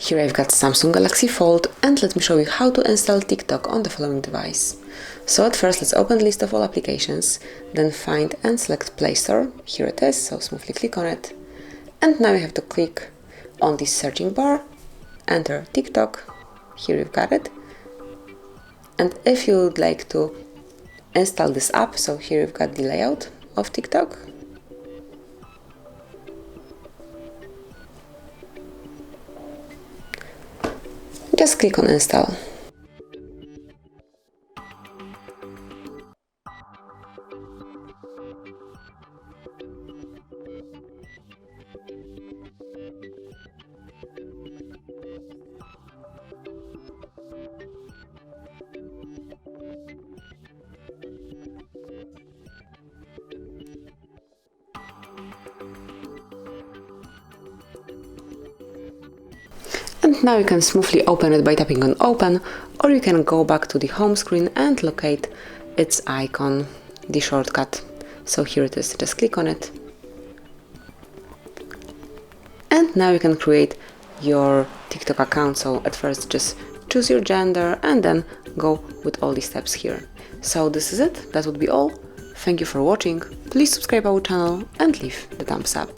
Here I've got Samsung Galaxy Fold, and let me show you how to install TikTok on the following device. So at first let's open the list of all applications, then find and select Play Store. Here it is, so smoothly click on it. And now you have to click on this searching bar, enter TikTok, here you've got it. And if you would like to install this app, so here you've got the layout of TikTok. Just click on install. And now you can smoothly open it by tapping on open, or you can go back to the home screen and locate its icon, the shortcut. So here it is, just click on it. And now you can create your TikTok account. So at first just choose your gender and then go with all these steps here. So this is it, that would be all. Thank you for watching, please subscribe our channel and leave the thumbs up.